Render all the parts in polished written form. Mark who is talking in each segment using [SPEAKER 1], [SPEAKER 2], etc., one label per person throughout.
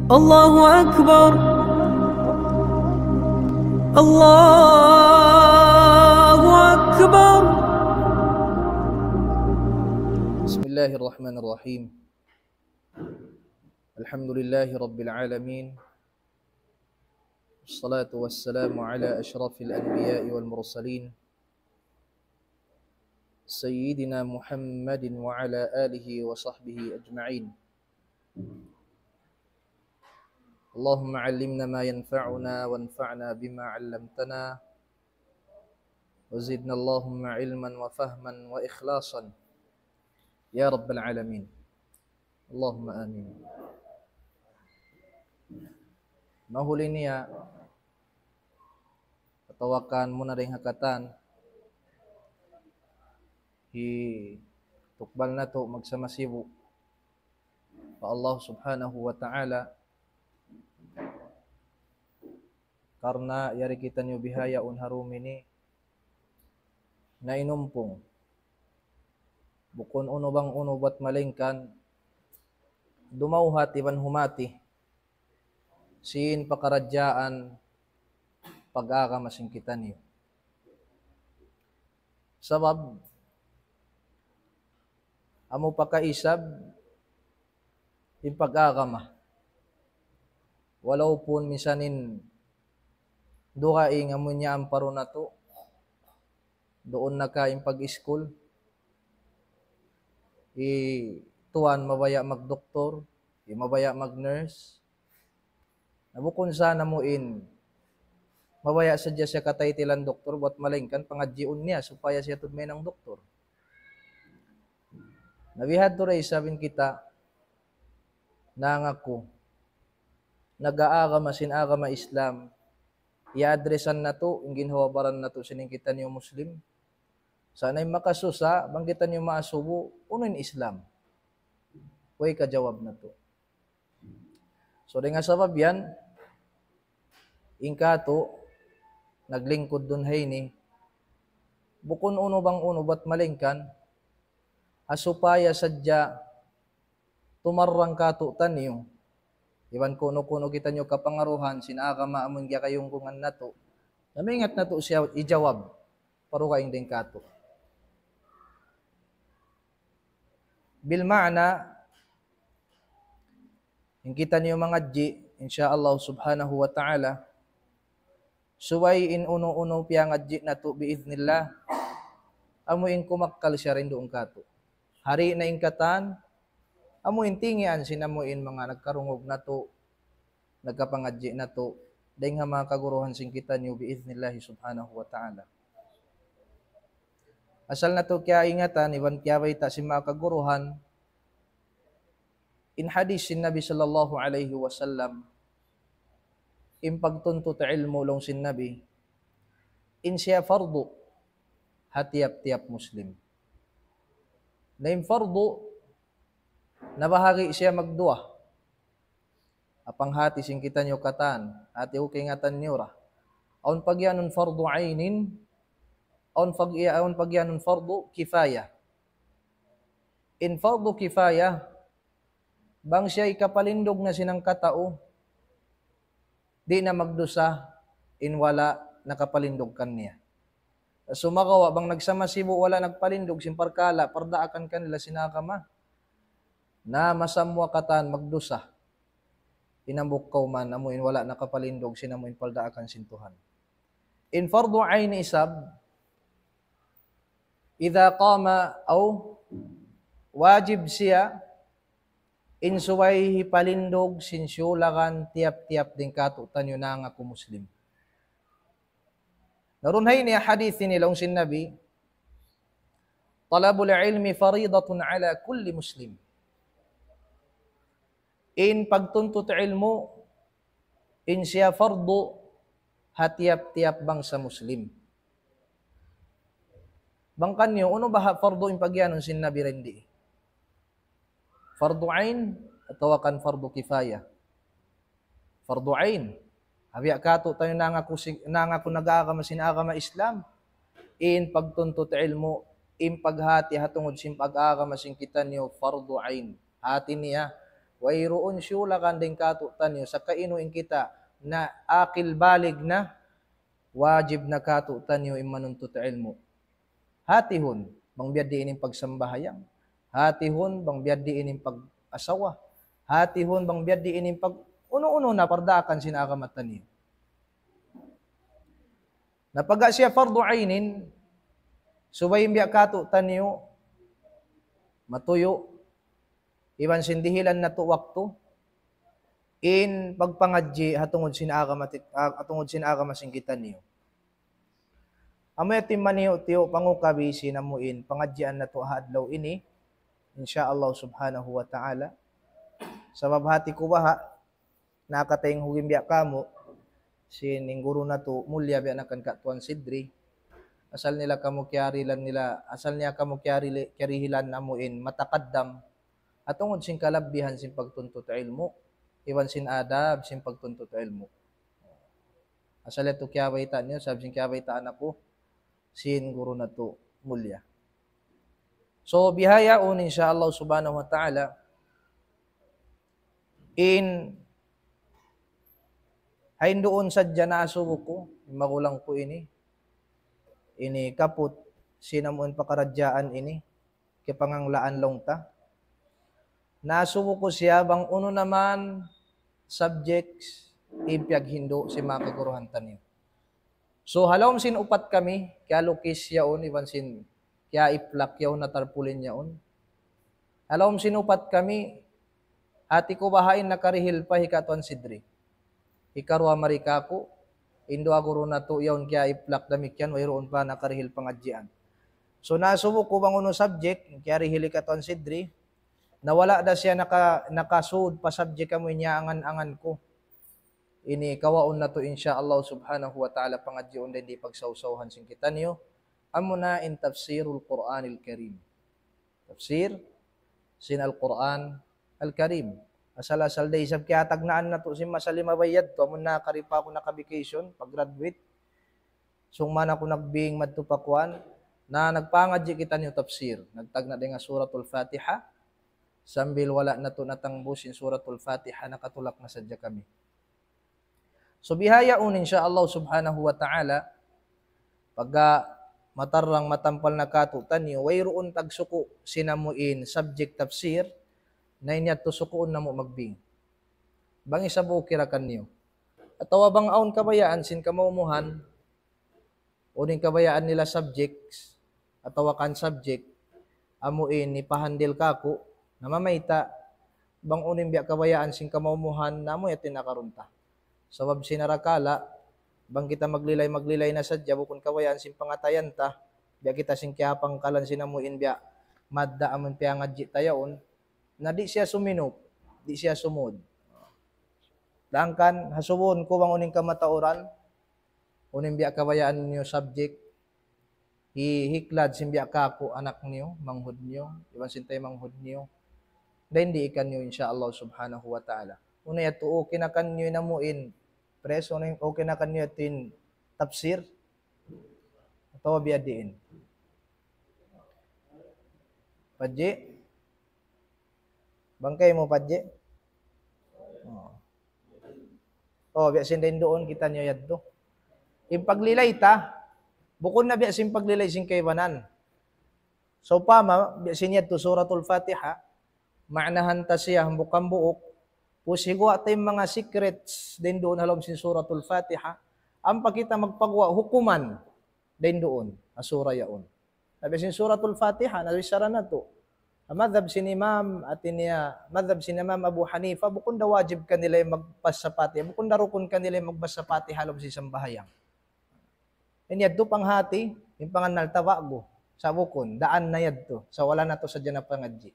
[SPEAKER 1] الله أكبر الله أكبر.
[SPEAKER 2] بسم الله الرحمن الرحيم. الحمد لله رب العالمين، والصلاة والسلام على أشرف الأنبياء والمرسلين سيدنا محمد وعلى آله وصحبه أجمعين. اللهم علمنا ما ينفعنا وانفعنا بما علمتنا وزدنا اللهم علما وفهما وإخلاصا يا رب العالمين. اللهم آمين. Mahuli niya katawakan mo na rin hakatan tukbal na to magsamasibo pa Allah subhanahu wa ta'ala karena yari kita niyo bihaya unharumini na inumpong bukon uno bang uno bat malingkan dumauhat iban humati sin pakaradyaan pag-akamasing kita niyo sabab amo pakaisab yung pag-akama walaw pun misanin dukaing amo niya amparo na to doon na kaing pag-school tuwan mabaya mag-doktor mabaya mag-nurse nabukon sana mo mabaya sadya siya kataytilan doktor buat malingkan pangadjiun niya supaya siya tudmay ng doktor. Nabihad to ray sabin kita nangako nag-aagama sin-agama Islam i-addressan na to ingin hawabaran na to sining kita niyo Muslim sana'y makasusa banggitan niyo maasubo unoin Islam way kajawab na to. So di nga sabab yan ingka to naglingkod dun hayni bukon uno bang uno bat malingkan asupaya sadya tumarrang kato tanyo iban kuno-kuno kita nyo kapangaruhan sinakama amon kaya kayong kungan na to namingat na to siya ijawab paro kaing din kato bil ma'na yung kita niyo mga ji insyaallah subhanahu wa ta'ala suway in uno-uno piyang adji na to biiznillah amuin kumakkal siya rin doon kato hari na ingkatan amuin tingian sinamuin mga nagkarungog na to nagkapangadji na to dahil nga mga kaguruhan sing kita niyo biiznillah subhanahu wa ta'ala asal na to kaya ingatan iban kaya bayta si mga kaguruhan in hadis sin Nabi sallallahu alaihi wasallam in pagtuntut ilmu long sin Nabi in siya fardu hatiap-tiap Muslim na yung fardu nabahagi siya magdua apang hati sing kita nyo katan ati ukay ngatan nyo ra aun pagyanon fardu ainin aun pagyanon fardu kifaya in fardu kifaya bang siya ikapalindog na sinang katao di na magdusa in wala nakapalindog kan niya. Sumakawa bang nagsamasibo wala nagpalindog simparkala pardaakan kanila sinakama na masamwa katan magdusa inambuk man amuin wala nakapalindog sinamuin paldaakan sintuhan. In fardu ain isab idza qama aw wajib siya in suway hipalindog sinsyulakan tiap-tiap din kato tanyo na nga ko Muslim. Narunhay niya hadith nilong sin Nabi talabul ilmi faridatun ala kulli Muslim. In pagtuntut ilmu in siya fardu hatiap-tiap bang sa Muslim. Bangkan nyo, uno ba fardu in pagyanon sin Nabi rendi? Fardu ain atau akan fardu kifaya? Fardu ain. Habiya kato tayo nangako nag-aagama sin-agama Islam. In pagtuntut ilmu, in paghati hatungod sin pag-aagama sin kita niyo fardu ain. Hati niya Wayroon siyula kanding katutan niyo sa kainuin kita na akil balig na wajib na katutan niyo imanuntot ilmu. Hatihon bang biad diining pagsambahayang. Hatihon bang biad diining pag-asawa. Hatihon bang biad diining pag uno-uno na pardakan sinakamatan niyo. Napaga siya fardu ainin, subay biya katutan niyo matuyo iban sindihilan na to wakto in pagpangadji hatungod sinakamasingkitan niyo. Amoy timman niyo tiyo pangukabi sinamuin pangadjian na to hadlaw ini insyaallah subhanahu wa ta'ala. Sa babhati ko baha nakatayong hugim biya kamo sining guru na to mulya biya nakan katuan sidri. Asal niya karihilan namuin matakaddam atungod sin kalabihan sin pagtuntot ilmu iwan sin adab sin pagtuntot ilmu. Asal ito kiyawaitan niyo sabi sin kiyawaitan ako sin guru na to mulya. So bihayaon insyaallah subhanahu wa ta'ala in hain doon sa janaso ko magulang ko ini kaput sinamuin pakaradyaan ini kipanganglaan long ta. Nasubo ko siya bang uno naman subjects impyag hindo si mga kaguruhan niyo. So halawm sin upat kami kaya lukis yaon iban sin kaya iplak yaon na tarpulin yaon. Halawm sin upat kami hati ko bahain nakarihil pa hikatuan sidri. Hikarwa marikako indo aguro na to yaon kaya iplak damikyan wayroon pa nakarihil pangadjian. So nasubo ko bang uno subject kaya rihili katuan sidri nawala da siya nakasud pa subject kamo niya angan-angan ko. Ini kawaon na to insyaallah subhanahu wa ta'ala pangadjion din di pagsawsawhan sing kita niyo. Amuna in tafsirul Qur'anil Karim. Tafsir sin al-Qur'an al-Karim. Asal-asal day sab kaya tagnaan na to si masalima bayad to amon na karipa ako naka-vacation pag graduate. Sung man ako nagbing madto pakwan na nagpangadji kita niyo tafsir. Nagtagna din nga suratul Fatiha. Sambil wala na to natangbusin suratul Fatiha nakatulak na sadya kami. So bihayaon insyaallah subhanahu wa ta'ala pagka matarang matampal na katutan niyo wayroon tagsuko sinamuin subject tafsir na inyat to sukuon na mo magbing. Bang isabu kirakan niyo. Atawa bang aon kabayaan sin kamaumuhan uning kabayaan nila subjects atawa kan subject amuin ni pahandil kako namamayta bang uning biya kabayaan sin kamaumuhan namo yatin nakarunta. Sabab sinarakala bang kita maglilay na sadya bukon kabayaan sin pangatayan ta biya kita sin kiapang kalan sinamuin biya madda amon piangadji tayaon na di siya suminop, di siya sumod. Dangkan hasubon ko bang uning kamatauran uning biya kabayaan niyo subject hihiklad sin biya kako anak niyo manghud niyo iban sintay manghud niyo then di ikan niyo insyaallah subhanahu wa ta'ala. Una yato okay na kan niyo namuin preso na okay na kan niyo tin tafsir atawa biya diin. Padje bangkay mo padje. Biya sin din doon kita niyo yadto. Ipaglilay ta bukod na biya sin paglilay sin kaybanan. So pama biya sin yadto suratul Fatiha maanahan ta siya bukang buok pusigwa tay mga secrets din doon halom sin suratul Fatiha ang pakita magpagwa hukuman din doon asura yaon. Sabi sin suratul Fatiha nawisara na to. Madhab sin Imam at niya madhab sin Imam Abu Hanifa bukod da wajib kanila magbasa Fatiha bukod da rukun kanila magbasa Fatiha halom si sambahayang. Inyadto panghati yung panganal tawago sa bukon daan na yadto sa wala na to sa dyan na pangadji.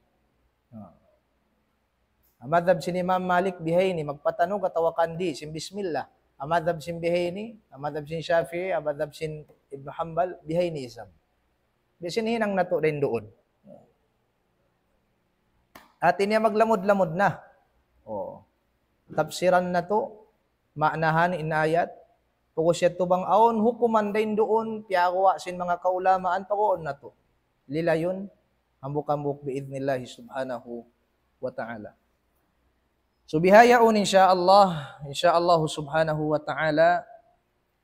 [SPEAKER 2] Amadhab sin Imam Malik bihaini magpatanog at tawakan di sin bismillah. Amadhab sin bihaini, amadhab sin Shafi'i, amadhab sin Ibn Hanbal bihaini isam. Bisin hinang nato din doon. At niya maglamod-lamod na. Tafsiran na to, maanahan inayat, pagkusyat to bang aon, hukuman din doon, piyawa sin mga kaulamaan, pagoon na to. Lila yun, hambuk-hambuk biidnillahi subhanahu wa ta'ala. So bihayaon insyaallah subhanahu wa ta'ala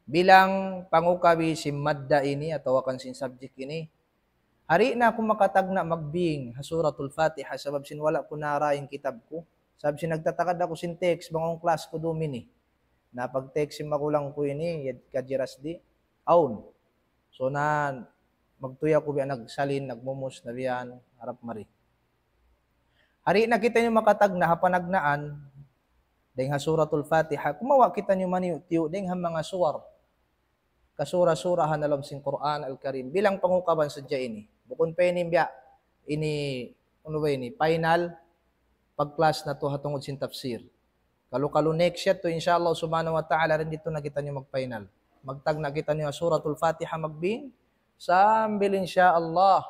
[SPEAKER 2] bilang pangukabi si madda ini atau akan sin subject ini. Hari na ako makatagna magbing suratul Fatiha sabab sin wala ko nara yung kitab ko. Sabab sin nagtatakad ako sin text bangong class ko dumini. Na pag text sin makulang ko ini yad kajiras di aun. So na magtuya ko biya nagsalin nagmumus na biyan harap mari. Hari na kita nyo makatagna hapanagnaan dahil suratul Fatiha. Kumawa kita nyo maniyo dahil mga suwar. Kasura-surahan alam sin Quran Al-Karim. Bilang pangukaban sa dya ini. Bukon pa ini biya. Ini, ano ba ini? Final pag-class na to hatungod sin tafsir. Kalu next year to inshallah subhanahu wa ta'ala rin dito na kita nyo mag-final. Magtagna kita nyo suratul Fatiha magbing. Sambil insyaallah.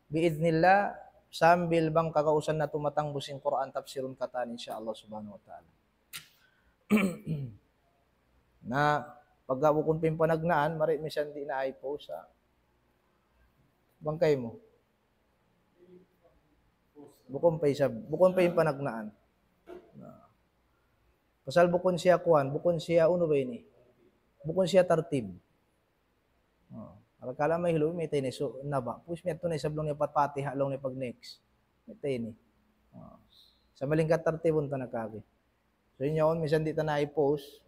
[SPEAKER 2] Biidnillah. Sambil bang kakausan na tumatangbusin Quran tafsirun katan insyaallah subhanahu wa ta'ala. Na pagkabukon pa yung panagnaan, marit misyan di na aipo sa bangkay mo. Bukon pa yung panagnaan. Pasal bukon siya kuan, bukon siya uno ba ini? Bukon siya tartib. Kala may hilo, may tayo ni so, na ba? Push may ito na isablong ni patpati, halong ni pag next. May tayo ni. Sa malingkat tartibon ta nakagi. So yun yun, minsan di ta na i-post.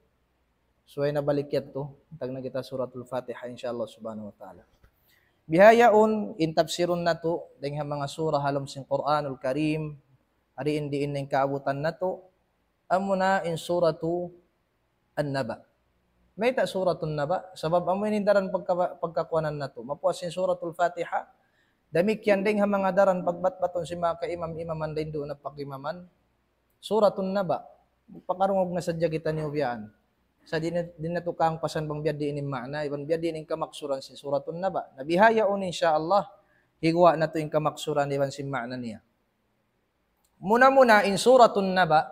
[SPEAKER 2] So ay nabalik yan to. Tag na kita suratul Fatiha, inshallah subhanahu wa ta'ala. Bihayaon, intapsirun na to, dahil mga surah halam sin Quranul Karim, ariin diin na yung kaabutan na to, amo na in suratu An-Naba. May ta suratun Naba, sabab amo inindaran pagkakuanan na to. Mapuasin suratul Fatiha, damik yan din mga daran pagbatbaton si mga kaimam-imaman din doon na pakimaman. Suratun Naba, pakarungog na sadya kita ni ubiyaan. Sa din na tukang pasan bang biyad diin makna, ibang biyad diin kamaksuran si suratun Naba. Nabihayaon insyaallah, higwa na to yung kamaksuran iban si makna niya. Muna in suratun Naba,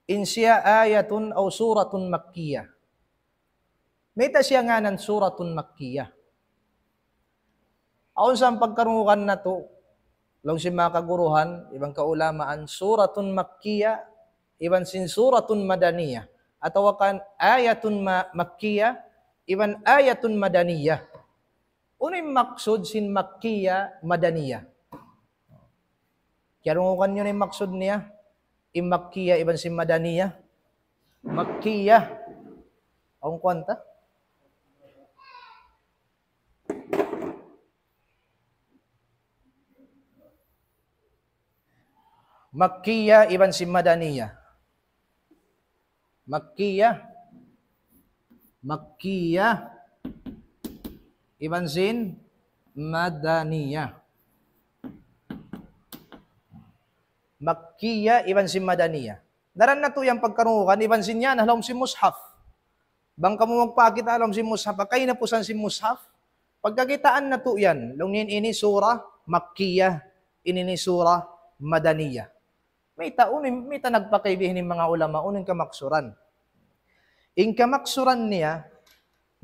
[SPEAKER 2] in siya ayatun o suratun makkiyah. May ta siya nga ng suratun makkiyah. Aon sa pagkarungukan na to, lang si mga kaguruhan, ibang kaulamaan, suratun makkiyah, iban sin suratun madaniyah. Atawakan ayatun makkiyah, iban ayatun madaniyah. Uno'y maksud sin makkiyah, madaniyah. Karungukan nyo na yung maksud niya. Makkiyah iban si madaniyah. Makkiyah. Ang kwanta? Makkiyah iban si madaniyah. Makkiyah iban sin madaniyah. Makkiyah iban si madaniyah. Daran na to yung pagkarungukan, iban sin yan, alam si mushaf. Bang kamo magpakita alam si mushaf, kay na pusan si mushaf. Pagkakitaan na to yan, lungin ini surah makkiyah, ini surah madaniyah. May ta nagpakaibihin ng mga ulama, uning kamaksuran. In kamaksuran niya,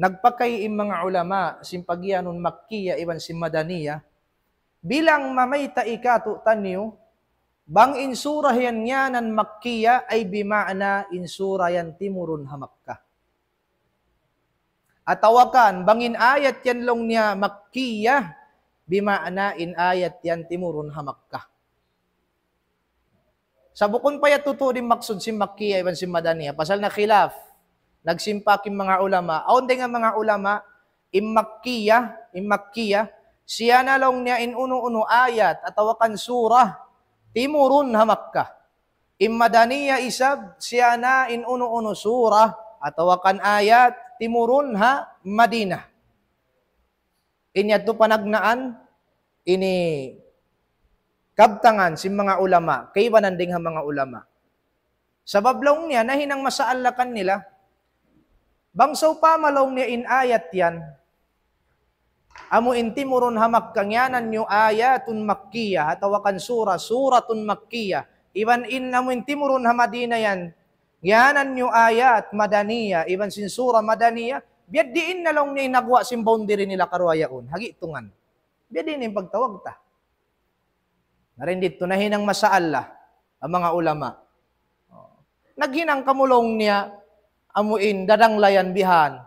[SPEAKER 2] nagpakay in mga ulama, simpagyanon makkiyah iban si madaniyah, bilang mamayta ikatu tanyo, bang insura yan nyanan makkiyah ay bimaana insura yan timurun ha Makkah. Atawakan, bangin ayat yan long niya makkiyah, bimaana in ayat yan timurun ha Makkah. Sa bukon pa yatuto din maksud si makkiyah iban si madaniyah, pasal na khilaf, nagsimpakin mga ulama, aon din nga mga ulama, makkiyah, siya na long niya in uno-uno ayat, atawakan surah, timurun ha Makkah. Madaniya isab siya na in uno-uno surah atawakan ayat timurun ha Madinah. Inya to panagnaan ini kabtangan si mga ulama, kaybanan ding ha mga ulama. Sabab long niya nahinang masaalakan nila. Bangsaw pamalong niya in ayat yan. Amo intimurun ha Makkah yanan nyo ayatun makkiyah atawakan suratun makkiyah. Iban in amo intimurun ha Madinah yan. Yanan nyo ayat madaniyah iban sin surah madaniyah. Biad diin na lang niya nagwa sin boundary nila karuayaon. Hagi tungan. Biad din yung pagtawag ta. Narin dito nahinang masaala. ang mga ulama. Naghinang kamulong niya, amuin, dadang layan bihan.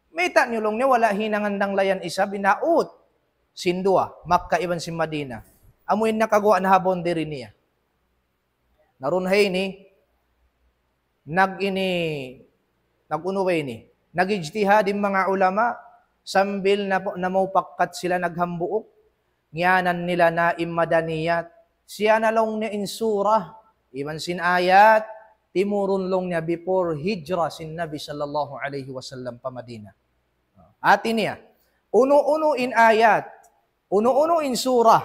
[SPEAKER 2] Mita niyulong niya, wala hinangan dang layan isa, binaut. Sindua, Makkah iban si Madina. Amuin nakagawa na habon diri niya. Narunhay ni, nagunaway ni, nag-ijtihad yung mga ulama, sambil na maupakkat sila naghambuok, ngiyanan nila na imadaniyat, siya na long niya in surah, iban sin ayat, timurun long niya before hijrah sin Nabi sallallahu alaihi wasallam pa Madina. Atin niya, uno-uno in ayat, uno-uno in surah,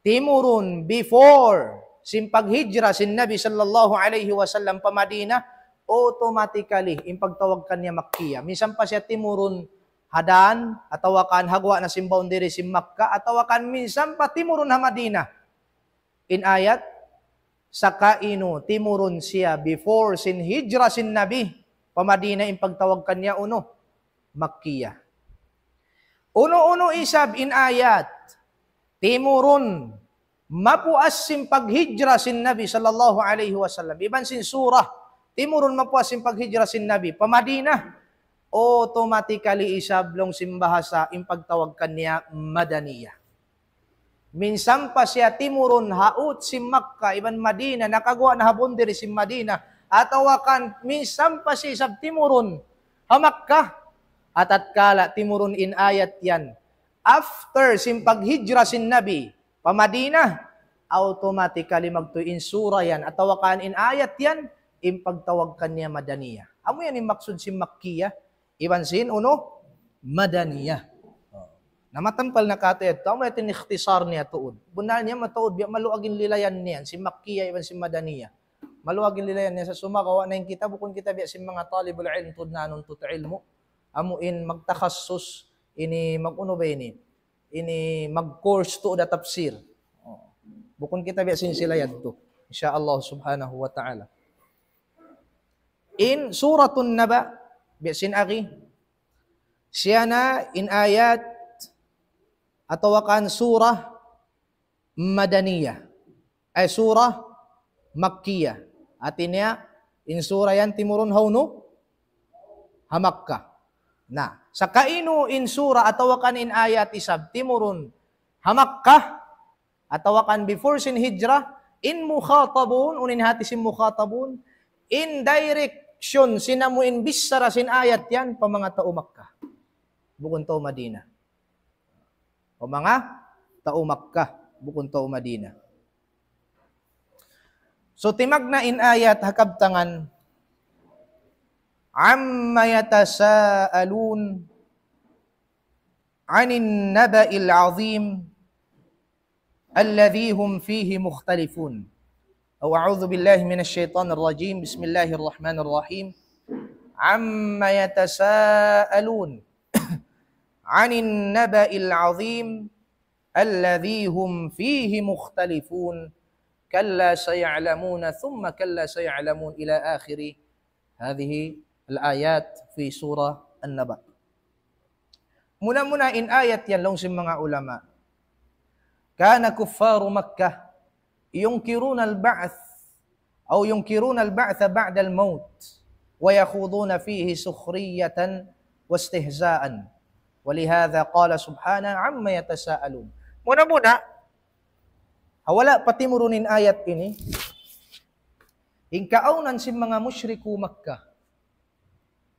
[SPEAKER 2] timurun before sin paghijrah sin Nabi sallallahu alaihi wasallam pa Madina, automatically in pagtawag kanya Makkiya. Minsan pa siya timurun hadan, atawakan hagwa na sin boundary sin Makkah, atawakan minsan pa timurun ha Madina. In ayat, sakaino timurun siya before sin hijrah sin Nabi pa Madina in pagtawag kanya uno Makkiya. Uno-uno isab in ayat, timurun mapuas sin paghijrah sin Nabi sallallahu alaihi wasallam. Iban sin surah, timurun mapuas sin paghijrah sin Nabi pa Madina. Automatically isablong sin bahasa in pagtawag kanya Madaniyah. Minsan pa siya timurun haut sin Makkah iban Madina, nakagawa na habon diri sin Madina, atawakan minsan pa siya isab timurun ha Makkah. At kala timurun in ayat yan. After sin paghijrah sin Nabi pa Madina, automatically magtuin surah yan. Atawakan in ayat yan, in pagtawag kanya Madaniyah. Amo yan yung maksud sin Makkiyah. Iban sin uno, Madaniyah. Namatampal na katayat. Amo yatin ikhtisar niya tuod. Bunal niya matuod, maluagin lilayan niyan. Si Makkiyah, iban sin Madaniyah. Maluagin lilayan niya sa sumakawa na yung kita. Bukun kita biya sin mga talibul ilm tud na anong tuta ilmo. Amuin magtakhasus ini maguno ba ini mag-course to da tafsir. Bukon kita biya sin sila yadto insyaallah subhanahu wa ta'ala. In suratun Naba biya sin aki siya na in ayat atawakan surah Madaniyah ay surah Makkiyah atinya in surah yan timurun hauno ha Makkah. Na, sa kaino in surah atawakan in ayat isab timurun ha Makkah atawakan before sin hijrah in mukhatabun unin hati sin mukhatabun in direction sinamu in bisara sin ayat yan pa mga tao Makkah bukun tao Madina. Pa mga tao Makkah bukun tao Madina. So timag na in ayat hakabtangan amma yatasaalun 'anil naba'il 'azim alladhi hum fihi mukhtalifun. A'udzu billahi minasy syaithanir rajim. Bismillahirrahmanirrahim. Amma yatasaalun 'anil naba'il 'azim alladhi hum fihi mukhtalifun. Kalla saya'lamuna thumma kalla saya'lamun ila akhiri hadhihi al-ayat fi surah An-Naba. Muna-muna in ayat yan long sin mga ulama. Kana kuffaru Makkah yunkiruna al-ba'th aw yunkiruna al-ba'th ba'da al-maut wa yakhuduna fihi sukhriyatan wa istihza'an. Walihadha qala subhanahu amma yatasaalun. Muna-muna wala patimurunin ayat ini. Ingkaunan sin mga musyriku Makkah.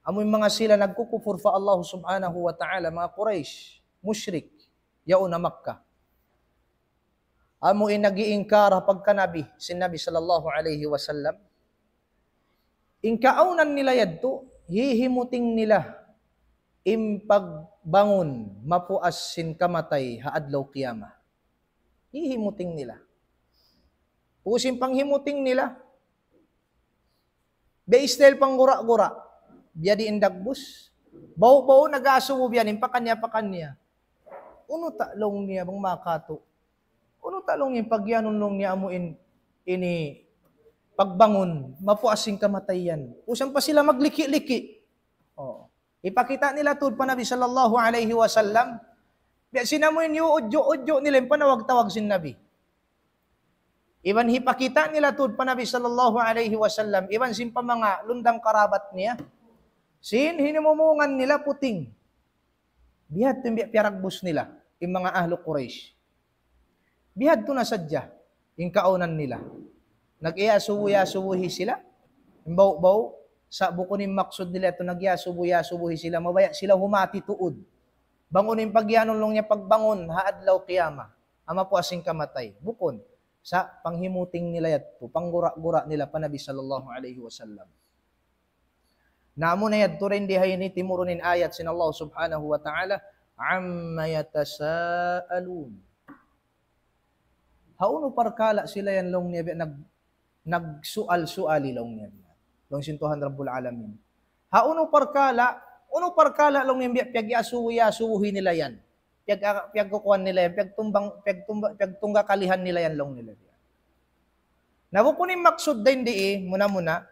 [SPEAKER 2] Amoy mga sila nagkukufur fa Allah subhanahu wa ta'ala, mga Quraysh, musyrik, yaon na Makkah. Amoy nag-iingkar pagka Nabi, sin Nabi sallallahu alaihi wasallam. Ingkaunan nila yadto, hihimuting nila, impagbangon, mapuas sin kamatay, haadlaw kiyama. Hihimuting nila. Pusin panghimuting nila, Beistel pang gura-gura. Biya di indagbus. Bau-bau nag-asubo biyanin pa kanya. Uno talong niya bang makato. Uno talong niya pagyanon long niya amuin ini pagbangon, mapuasing kamatayan. Usan pa sila magliki-liki. Oh. Ipakita nila tud pa Nabi sallallahu alaihi wasallam. Biya sinamuin yu udyo nila yung panawag-tawag sin Nabi. Iban hipakita nila tud pa Nabi sallallahu alaihi wasallam, iban sin pa mga lundang karabat niya. Sin hinimumungan nila puting. Bihad tumbi piaragbus nila, yung mga ahlu Quraysh. Bihad to na sadya, yung kaunan nila. Nag-iya-subuhi sila, yung baw sa bukunin maksud nila ito, nag-iya-subuhi sila, mabaya sila humati tuod. Bangunin pagyanong niya pagbangon, haadlaw kiyama, ama po asing kamatay, bukon. Sa panghimuting nila yato, panggura-gura nila pa Nabi sallallahu alaihi wasallam. Namo na yadto rin dihay ni timurunin ayat sin Allah subhanahu wa ta'ala, amma yatasaalun. Hauno parkala sila yan long niya, nagsual-suali long niya. Long sintuhan Rabbul Alamin. Hauno parkala long niya, piyag-asuwi nila yan. Piyagkukuhan nila yan, piyagtungga kalihan nila yan long nila. Nabukunin maksud din muna,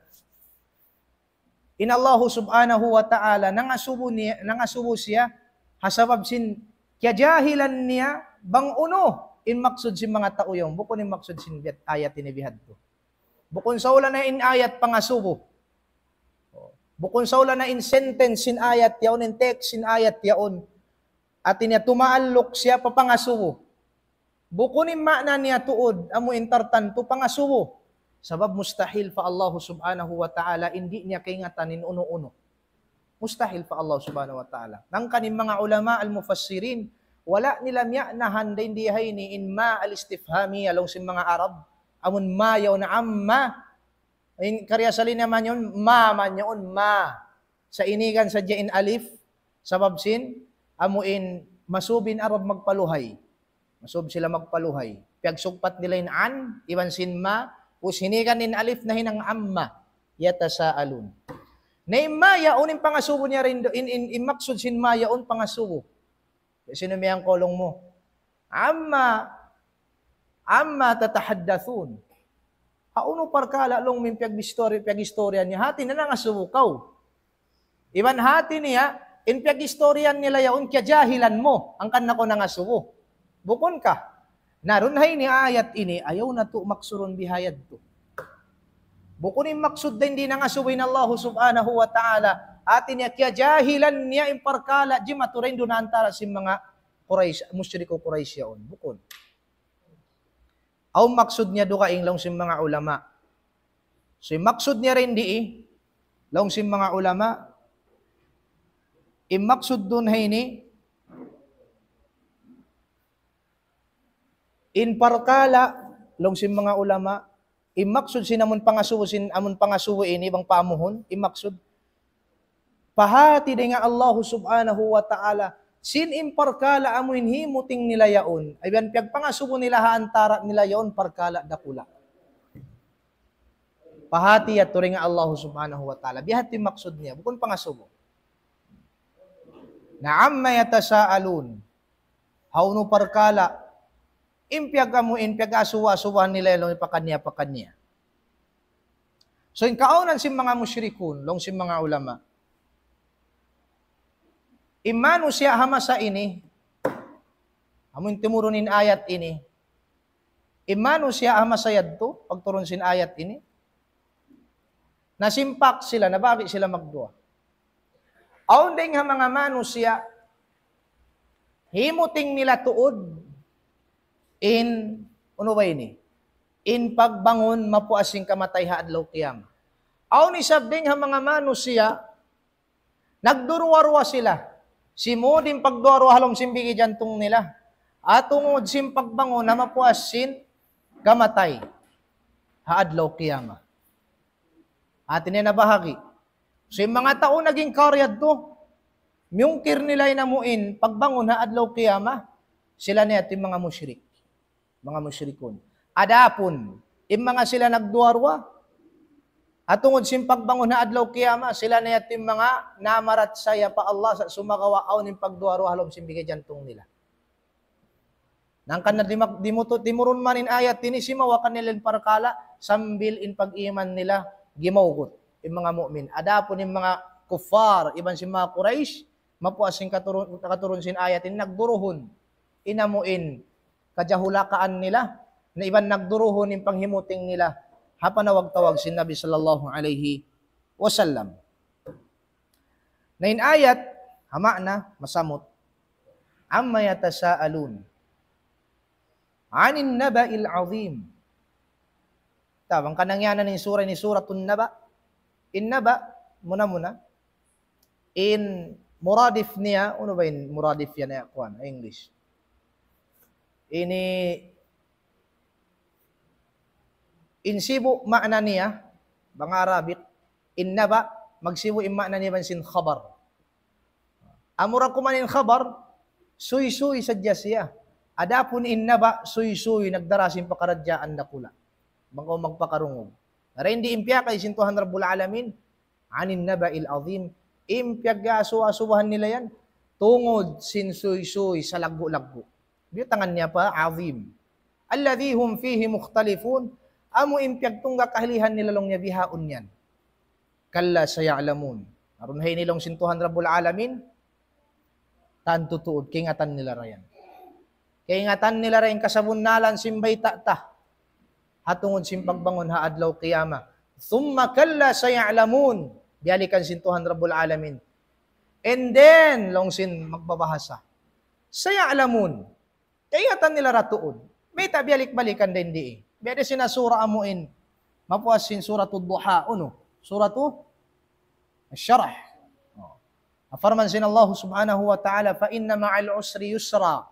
[SPEAKER 2] in Allah subhanahu wa ta'ala, nangasubo siya, hasabab sin, kya jahilan niya, bang uno, in maksud sin mga tao yung, bukunin maksud sin ayat inibihad to. Bukun sa ula na in ayat pangasubo. Bukun sa ula na in sentence sin ayat yaon, in text sin ayat yaon, at niya tumaalok siya papangasubo. Bukunin makna niya tuod, amo intartan to pangasubo. Sabab mustahil fa Allah subhanahu wa ta'ala, hindi niya kaingatanin uno-uno. Mustahil fa Allah subhanahu wa ta'ala. Nang kaning mga ulama al-mufassirin, wala nila miyanahan din dihay ni in ma al-istifhami along sin mga Arab. Amun ma yaw na amma. In karya salin naman yun, ma man yun, ma. Sa inigan sa in alif, sabab sin, amuin masubin Arab magpaluhay. Masub sila magpaluhay. Piagsugpat nila in an, iwan sin ma, usinigan in alif na hinang amma, yatasaalun. Na imaya, unin pangasubo niya rin, in maksud sin maya, un pangasubo. Sino may ang kolong mo? Amma tatahaddathun. Hauno parkala long min piag-istorya niya, hati na nangasubo kaw. Iban hati niya, in piag-istoryan nila yaon, kya jahilan mo, ang kanna ko nangasubo. Bukon ka. Naron hay ni ayat ini, ayaw na to maksurun bihayad to. Bukunin maksud din di nangasuwin Allah subhanahu wa ta'ala, atin niya kya jahilan niya imparkala, di maturin doon antara si mga Quraysh, musyriko Quraysh yaon. Bukon. Aw maksud niya doon kainglaw si mga ulama. So maksud niya rin di, laong si mga ulama, maksud doon hay ni, in parkala, long sin mga ulama, imaksud sin amon pangasuwo ini, ibang pamuhon, imaksud. Pahati din nga Allah subhanahu wa ta'ala, sin imparkala amuin himuting nila yaon, ayban pagpangasuwo nila haantara nila yaon, parkala dakula. Pahati at turing nga Allah subhanahu wa ta'ala, bihati maksud niya, bukon pangasuwo. Na'amma yatasaalun, hauno parkala, impyag-asuwa-suwahan nila long pakanya. So, in kaunan si mga musyrikun, long si mga ulama, imano siya hamasa ini, amun timurunin ayat ini, imano siya hamasayad to, pagturun sin ayat ini, nasimpak sila, nabagi sila magdua. Aun ding ha mga mano siya, himuting nila tuod, in pagbangon mapuasing kamatay haadlaw kiyama. Aw ni sabding ha mga mano siya, nagdurwarwa sila. Simudin pagdurwa halong simbigi jantong nila. Atungod sim pagbangon na mapuasin kamatay haadlaw kiyama. Atin na nabahagi. So yung mga tao naging karyad to, miyungkir nila inamuin pagbangon haadlaw kiyama, sila niya yung mga musyrik. Mga musyrikun. Adapun, mga sila nagduwarwa, at tungod simpagbangon na adlaw kiyama, sila na yatim mga namarat saya pa Allah sa sumagawa aw ning pagduwarwa halom simbigay jantong nila. Nang kan dimurun manin ayat ini simawa kanilang parkala sambil in pag-iman nila gimawgot yung mga mu'min. Adapun yung mga kuffar, iban si mga Quraysh, mapuasing katurun sin ayat ini nagduruhon, inamuin, kajahulakaan nila, na iban nagduruhon ng panghimuting nila hapanawag-tawag si Nabi sallallahu alaihi wasallam. Nain ayat, hama na, masamot. Amma yatasaalun. Anin naba'il azim. Tawang kanangyanan ni suratun naba. In naba, muna. In muradif niya, ano ba yung muradif yan na kuwan, English? Insibu makna niya, bang Arabic, in naba, magsibu in makna niya bansin khabar. Amura kumanin khabar, suy-suy sadya siya. Adapun in naba, suy-suy, nagdarasin pakaradyaan na kula. Bangko magpakarungog. Nara hindi impya kay sintuhan Rabbul Alamin, anin naba'il azim, impyag asuhan nila yan, tungod sin suy-suy sa laggo-laggo. Di tangan niya pa, azim. Alladhi hum fihi mukhtalifun, amo impyag tungga kahilihan nilalong niya bihaon yan. Kalla saya'lamun. Arunhay nilong sintuhan Rabbul Alamin, tan tutuod, kingatan nila rayan. Kingatan nila rayan kasabunnalan simbay ta hatungod simpagbangon ha adlaw qiyama. Thumma kalla saya'lamun. Biyalikan sintuhan Rabbul Alamin. And then, longsin magbabahasa. Saya'lamun. Kingatan nila ratuod. May biyalik-balikan din di. Biyade sinasura amuin. Mapuasin suratul duha. Suratu Asy-Syarh. Afarman sin Allah subhanahu wa ta'ala, fa inna ma'al usri yusra.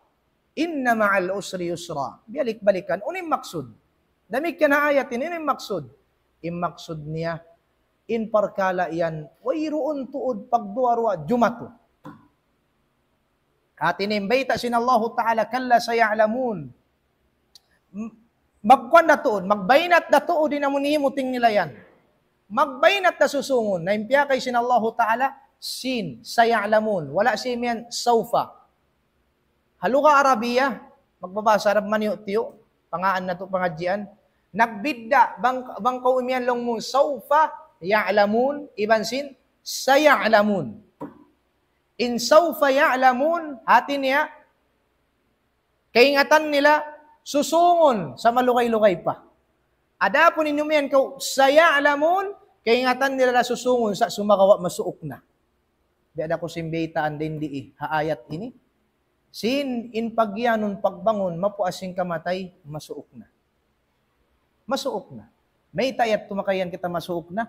[SPEAKER 2] Inna ma'al usri yusra. Biyalik-balikan. Unim maksud. Damikian na ayatin, unim maksud. Maksud niya, in parkala iyan, wayroon tuod pagduarwa, jumato. At inimbayta sin Allah ta'ala, kalla saya'lamun. Magkwan na tuod, magbaynat na tuod, din naman himuting nila yan. Magbaynat na susungon, na impya kay sin Allah ta'ala, sin, saya'lamun. Wala si yan, saufa. Haluka Arabiya, magbabasa, rab maniyo-tiyo, pangaan na to, pangadjian. Nagbidda, bangkaw imiyan lang mo, saufa, ya'lamun, iban sin, saya'lamun. In saufa ya'lamun, hati niya, kaingatan nila, susungon sa malukay-lukay pa. Adapon inumiyan ko, saya'lamun, kaingatan nila susungon sa sumakawa masuok na. Biada ko simbeitaan din di haayat ini. Sin in pagyanon pagbangon, mapuasing kamatay, masuok na. Masuok na. May tayat tumakayan kita masuok na,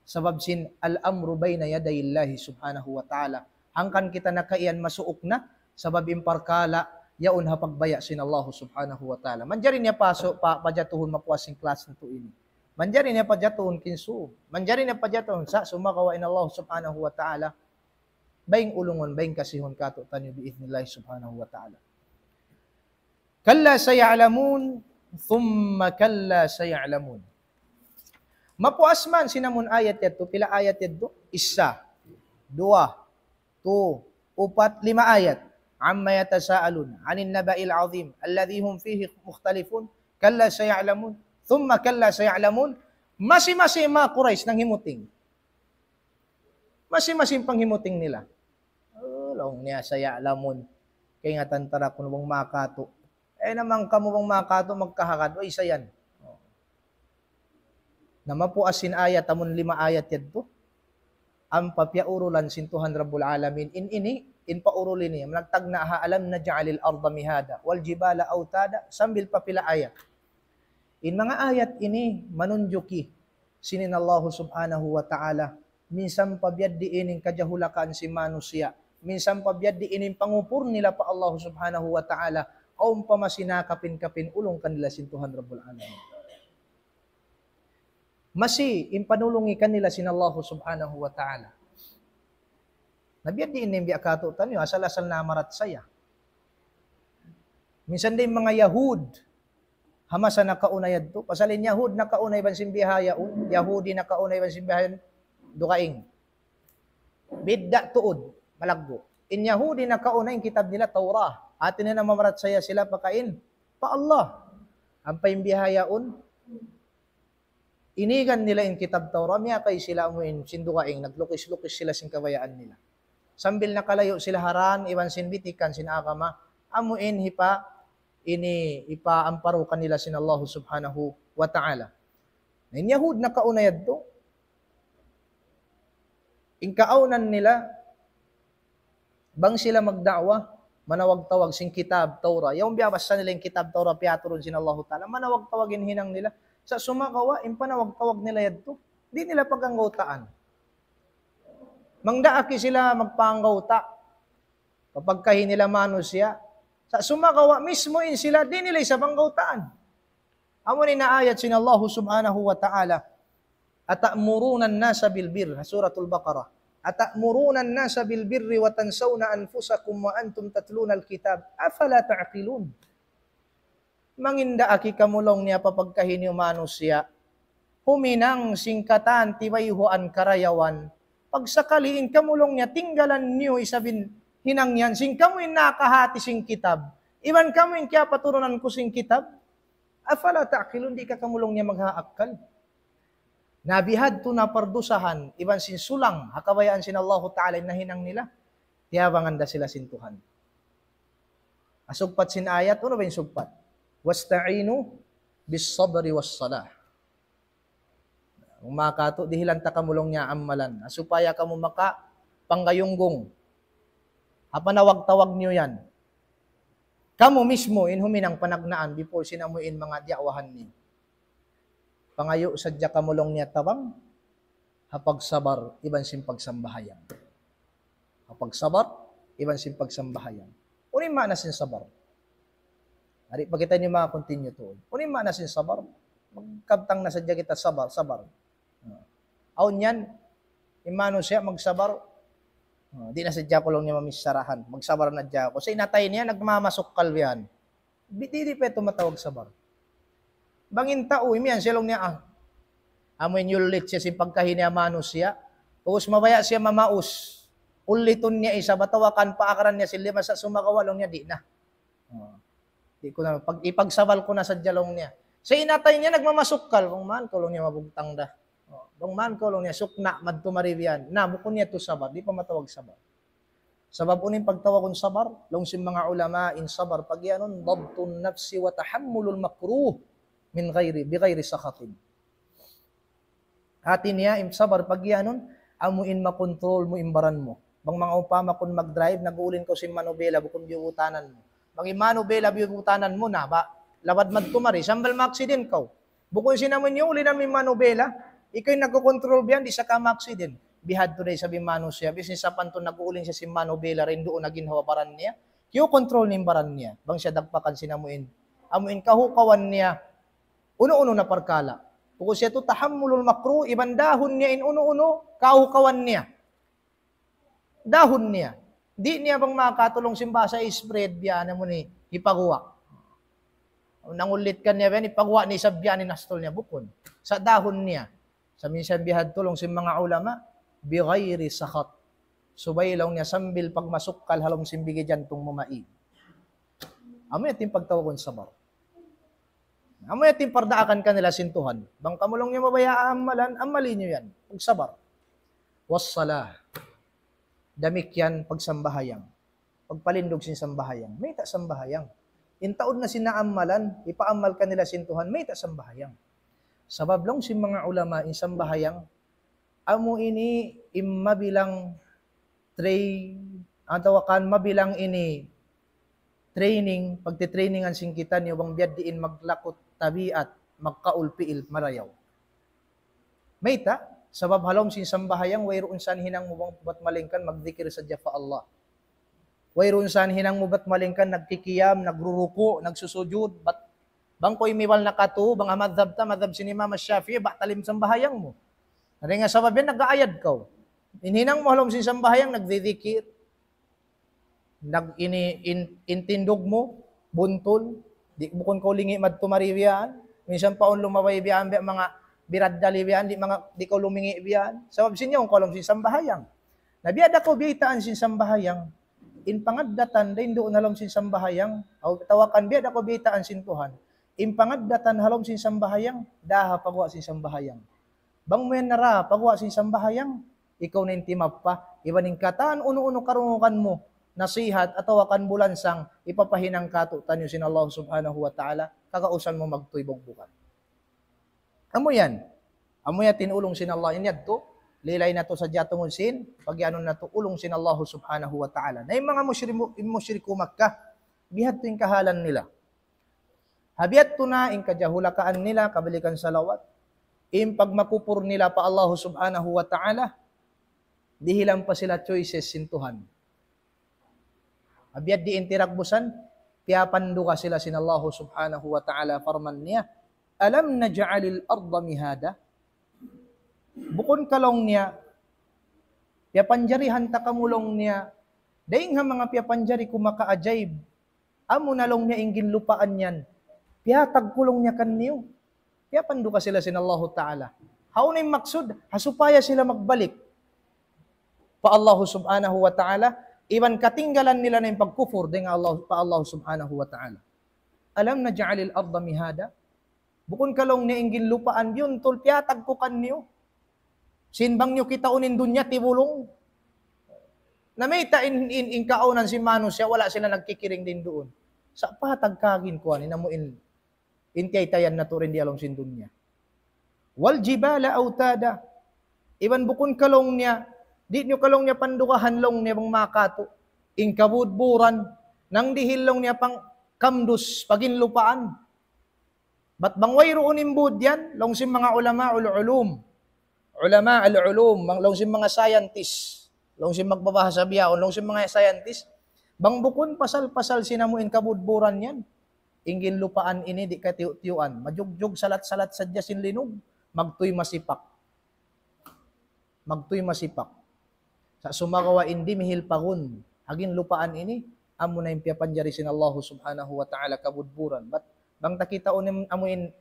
[SPEAKER 2] sabab sin al-amru bayna yadayillahi subhanahu wa ta'ala. Hangkan kita nakaiyan masuok na, sabab imparkala, yaon ha pagbaya sin Allah subhanahu wa ta'ala. Manjari niya pajatuhon mapuasing klas na to ini. Manjari niya pajatuhon kinsu. Manjari niya pajatuhon sa sumakawain Allah subhanahu wa ta'ala. Baying ulungon, baying kasihon kato tanyo biiznillahi subhanahu wa ta'ala. Kalla saya'lamun, thumma kalla saya'lamun. Mapuas man sinamun ayat yato, pila ayat yato? Isa, dua, tu, upat, lima ayat. Amma yatasaalun, anin naba'il azim, alladhi hum fihi mukhtalifun, kalla saya'lamun, thumma kalla saya'lamun. Masi-masi mga Quraysh ng himuting. Masi-masim panghimuting nila. Long niya saya'lamun. Kaya nga tantara kung bang makato. Namang kamo bang makato magkahakad. O isa yan. Na mapuasin ayat, amon lima ayat yan to. Ang papyaurulan sintuhan Rabbul Alamin. In paurulin niya. Managtag na alam na ja'alil arda mihada. Wal jibala autada. Sambil papila ayat. In mga ayat ini, manunjuki. Sinin Allah subhanahu wa ta'ala. Minsan pabyad diinin kajahulakan si manusia. Minsan pabyad diinin pangupur nila pa Allah subhanahu wa ta'ala. Kaum pamasinakapin-kapin ulong kanila sintuhan Rabbul Alamin. Masi, impanulungi kanila sin Allah subhanahu wa ta'ala. Nabyad diinin biya katutan nyo, asal-asal na amarat saya. Minsan din mga Yahud, hamasa nakaunayad to. Pasalin Yahud nakaunay ban simbihayaun, Yahudi nakaunay ban simbihayaun, dukaing. Bidda tuod, malaggo. In Yahudi nakaunay yung kitab nila, Taurah. Atin na mamarat saya sila pakain. Pa Allah. Ang paimbihayaun, inigan nila yung kitab Taurah, miyakay sila umuin, sindukaing, naglukis-lukis sila sin kabayaan nila. Sambil nakalayo sila haran, iwan sin bitikan, sin akama, amuin hipa, ini ipaamparo kanila sin Allah subhanahu wa ta'ala. Ngayon Yahud na kaunayad to. Inkaunan nila, bang sila magda'wa, manawag-tawag sing kitab, Torah. Yung biyabas sa nila yung kitab, Torah, piaturon sin Allah ta'ala, manawag-tawagin hinang nila. Sa sumakawa, impanawag-tawag nila yadto. Di nila paganggotaan. Mangdaaki sila magpanggota. Kapag kahi nila manusya, sa sumakawa mismo in sila, di nila isa panggautaan. Amo ni naayat sin Allah subhanahu wa ta'ala, atamuruna an-nasa bil birr, suratul Baqarah. Atamuruna an-nasa bil birri wa tansawna anfusakum wa antum tatluna al-kitab. Afala ta'qilun? Mangindaaki kamulong niya papagkahin yung manusya. Huminang singkatan tiwayhuan karayawan. Pagsakaliin kamulong niya tinggalan niyo isabin hinang yan sing kamoy nakahati sing kitab. Iban kamoy kaya paturunan ko sing kitab. Afala ta'qilun? Di ka kamulong niya maghaakal. Nabihad to na pardusahan, iban sin sulang, hakabayaan sin Allah Ta'ala na hinang nila, tiyabangan da sila sintuhan. Asugpat sin ayat, ano ba yung sugpat? Wasta'inu bis sabri was salah. Kung makato, dihilan ta kamulong niya amalan. Asupaya ka mo maka panggayunggong. Hapanawag-tawag niyo yan. Kamu mismo, inhuminang panagnaan before sinamuin mga diawahan niyo. Pangayo sadya kamulong niya tabang, hapag sabar, iban sin pagsambahayang. Hapag sabar, iban sin pagsambahayang. Unin mana sin sabar? Ari, pagkita niyo mga continue to. Unin mana sin sabar? Magkabtang na sadya kita sabar, sabar. Aun yan, imano siya magsabar, di na sadya ko lang niya mamisarahan. Magsabar na dya ako. Sa inatay niya, nagmamasok kalwihan. Di pa ito matawag sabar. Bangin tao, imiyan silong niya, amoy yulit siya si pagkahinia manus siya, tapos mabaya siya mamaus, uliton niya isa, batawakan paakaran niya sila, masa sumakawalong niya, di na. Di ko na, ipagsabal ko na sa dyalong niya. Sa inatay niya, nagmamasukal, bang man ko lang niya mabugtang da. Bang man ko lang niya, sukna, madtumaribian, na, bukon niya to sabar, di pa matawag sabar. Sabab unin pagtawag sabar, long si mga ulama in sabar, pag yanon, dabtun nafsi wa tahammulul makruh, min ghairi bi ghairi sakhatin. Atin niya im sabar pag yanon amuin makontrol mo imbaran mo. Bang mga upama kun mag-drive nagulin ko si manobela bukon biutanan mo. Bang manobela biutanan mo na ba labad madtumari sambal ma-accident ka. Bukon sinamon niyo uli na mi manobela, ikaw nagko-control biyan di sa ka ma-accident. Bihad today sabi mano siya bisin sa panton nagulin siya si manobela rin doon naginhawa baran niya. Kiyo control ni baran niya. Bang siya dagpakan sinamuin. Amuin kahukawan niya uno-uno na parkala. Kung siya to tahammulul makruh, iban dahon niya in uno-uno, kaukawan niya. Dahon niya. Di niya bang makatulong simba sa spread biya na mo ni ipagawa. Nangulit ka niya biyan, ipagawa ni sabyan ni nastol niya bukon. Sa dahon niya. Sa minsan bihad tulong si mga ulama, bi ghairi sakhat. Subaylaw niya sambil pagmasukal halong simbigi jantong mumai. Amo yating pagtawagon sabar. Amo yating pardaakan kanila sintuhan. Bang kamulong niya mabaya amalan, amali niyo yan. Pagsabar. Wassalah. Damik yan pagsambahayang. Pagpalindog sin sambahayang. May ta sambahayang. Intaod na sinaamalan, ipaamal kanila sintuhan, may ta sambahayang. Sabab lang si mga ulama in sambahayang, amo ini mabilang antawakan mabilang ini training, pagtitrainingan sing kita niyo bang biyad diin maglakot tabiat, magkaulpiil marayaw. May ta, sabab halom sin sambahayang, wayroon saan hinang mo bang bat malingkan, magdikir sa Jafa Allah. Wayroon saan hinang mo bat malingkan, nagkikiyam, nagruruko, nagsusujud, bat bang ko'y miwal na katu, bang amadhab ta, madhab si Imam Shafi'i, batalim sambahayang mo. Nari nga sabab yan, nag-aayad ka. Inhinang mo halom sin sambahayang, nagdidikir, intindog mo, buntol, di bukon ko lingi madtumaribiyan, minsan paon lumaway biyan mga biraddali biyan, di ko lumingi biyan. Sabab sinyo kung kolom sin sambahayang. Nabiyada ko biyitaan sin sambahayang, in pangaddatan din doon halom sin sambahayang, o tawakan biyada ko biyitaan sin Tuhan, in pangaddatan halom sin sambahayang, daha pagwa sin sambahayang. Bang mo yan nara, pagwa sin sambahayang, ikaw na intimap pa, ibaning kataan, uno-uno karungukan mo, nasihat atawa kan bulansang ipapahinang kato tanyo sin Allah subhanahu wa ta'ala kakausan mo magtuybog bukan. Amo yan. Amo yan tinulong sin Allah inyad to. Lilay na to sa jatong sin. Pagyanon na to ulong sin Allah subhanahu wa ta'ala. Na yung mga musyriku Makkah, bihat to yung kahalan nila. Habiat to na yung kajahulakaan nila, kabalikan salawat. Yung pagmakupur nila pa Allah subhanahu wa ta'ala, dihilang pa sila choices sintuhan. Habiat di intirakbusan, piyapandu ka sila sin Allah subhanahu wa ta'ala farman niya, alam na ja'alil arda mihada, bukon kalong niya, piyapanjarihan takamulong niya, daing ha mga piyapanjari kumakaajayb, amo nalong niya ingin lupaan yan, piyatag kulong niya kanniyo, piyapandu ka sila sin Allah ta'ala. Haunay maksud, hasupaya sila magbalik, pa Allah subhanahu wa ta'ala, iwan katinggalan nila na yung pagkufur dengan Allah, pa Allah subhanahu wa ta'ala. Alam na ja'alil arda mihada, bukon kalong ni ingin lupaan yun, tulpiyatag ko kanyo. Sinbang nyo kita unin dunya, tibulong. Na may in kaunan si Manus siya, wala sila nagkikiring din doon. Sa patagkagin ko, inamuin, intay-tayan na to rin di along sin dunya. Wal jibala autada, iwan bukon kalong niya, di nyo kalong niya pandukahan long niya pang makato. In kabudburan, nang dihilong niya pang kamdus, paginlupaan. Ba't bang wayroon imbud yan? Long sim mga ulama al-ulum. Ulama al-ulum, long sim mga scientists. Long sim magbabahasa biyaon, long sim mga scientists. Bang bukon pasal-pasal sinamuin kabudburan yan. Ingin lupaan ini di katiyo-tiyuan. Majugjug salat-salat sadya sin linog. Magtoy masipak. Magtoy masipak. Sa sumagawa indi mihil pagun, agin lupaan ini, amo na yung piyapanjari sin Allah subhanahu wa ta'ala kabudburan. But bang takita unim amuin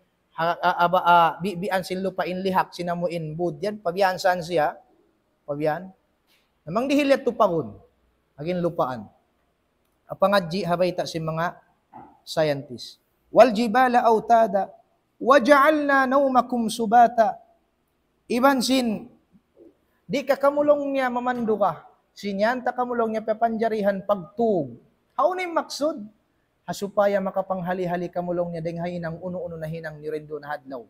[SPEAKER 2] bian sin lupain lihak sinamuin bud yan, pabiyan saan siya? Pabiyan. Namang dihilyat to pagun, agin lupaan. Apangadji habayta si mga scientist. Wal jibala autada, waja'alna nawmakum subata. Iban sin di ka kamulong niya mamandu ka. Sinyan ta kamulong niya papanjarihan pagtug. Haunay maksud. Hasupaya makapanghali-hali kamulong niya deng hinang uno-uno na hinang ni Rendo na hadlaw.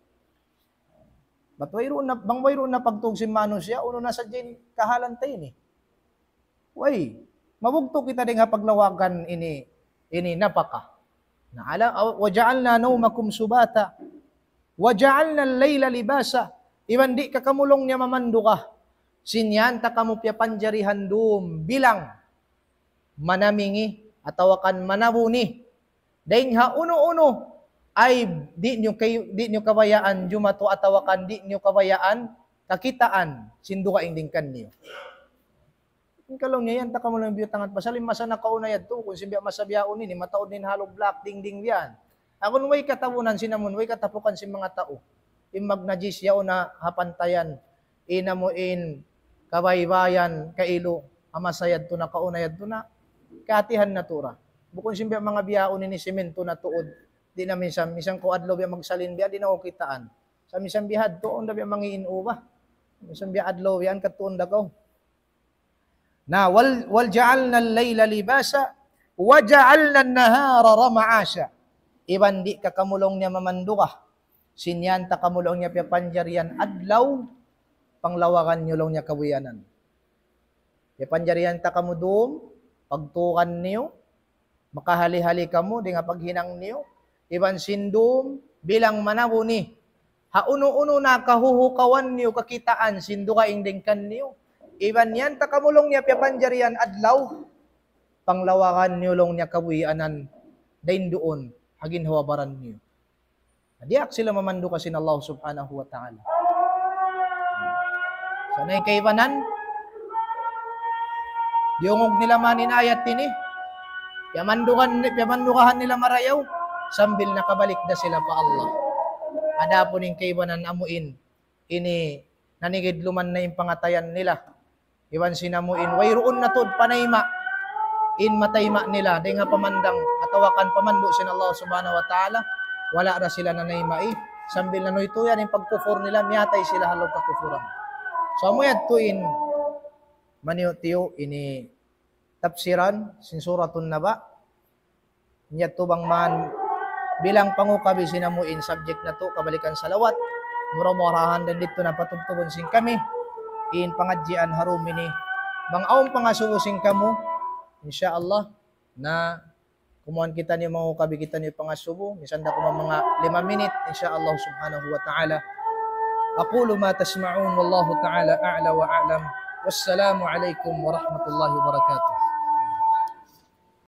[SPEAKER 2] But bang wayroon na pagtug si Manus siya, uno na sa dyan kahalantay ni. Way, mabugto kita deng paglawagan ini napaka. Naala, waja'alna nawmakum subata. Waja'alna al-layla libasa. Iwan di ka kamulong niya mamandu ka. Sinyan ta kamupya panjarihan dum bilang manamingi atawakan manabuni. Daing ha uno-uno ay di nyo kabayaan jumato atawakan di nyo kabayaan kakitaan sindu ka inding kanyo. Kalong niya yan ta kamo lang biutangan pasalim masa nakauna yadto kung simbiya masabyaon ni mataod nin halo black ding yan. Akon way katabunan sinamun way katapukan si mga tao. Imag najis yao na hapantayan inamuin kabaybayan, kailo, amasayad to na, kaunayad to na, katihan na tura. Bukon simbiya mga biyaon ni simento na tuod, di na minsan ko adlaw biya magsalin biya, di na ko kitaan. Sa minsan bihad, tuon na biya mangiin uba. Minsan biya adlaw biyan, katuon da ko. Na, wal ja'alna al-layla libasa, wa ja'alna an-nahara rama'asha. Iban di ka kamulong niya mamanduka. Sinyan ta kamulong niya piya panjarian adlaw, panglawakan nyo lang niya kawiyanan. E panjarihan ta kamo doon, pagtukan niyo, makahali-hali kamo, di nga paghinang niyo, iban sindum, bilang manabuni, hauno-uno na kahuhukawan niyo, kakitaan, sindu ka indingkan niyo, iban yan, ta kamulong niya, panjarihan adlaw, panglawakan niyo lang niya kawiyanan, dahin doon, hagin hawabaran niyo. Diyak sila mamandu kasi na Allah subhanahu wa ta'ala. Sanay kaibanan, diungog nila maninayat tini, piamandukahan nila marayaw, sambil nakabalik na sila pa Allah. Ada po ning kaibanan amuin, ini nanigidluman na yung pangatayan nila. Iwan sinamuin, wayroon na tod panayma, in matayma nila, di nga pamandang, atawakan pamando sin Allah subhanahu wa ta'ala, wala na sila nanaymai, sambil na nuituyan yung pagkufor nila, miyatay sila halong kakufuran. So, amuyad to in maniyo tiyo ini tafsiran sin suratun Naba. Nya tubang man bilang pangukabi sinamuin subject na to kabalikan salawat. Mura-murahan din dito na patubtugon sing kami. In pangadjian harumini. Bang-awang pangasubo sing kamo. Insyaallah na kumuhan kita ni mangukabi kita ni pangasubo. Misanda ko mga 5 minute insyaallah subhanahu wa ta'ala. Aqulu ma tasma'un wallahu ta'ala a'la wa a'lam. Wassalamu alaikum warahmatullahi wabarakatuh.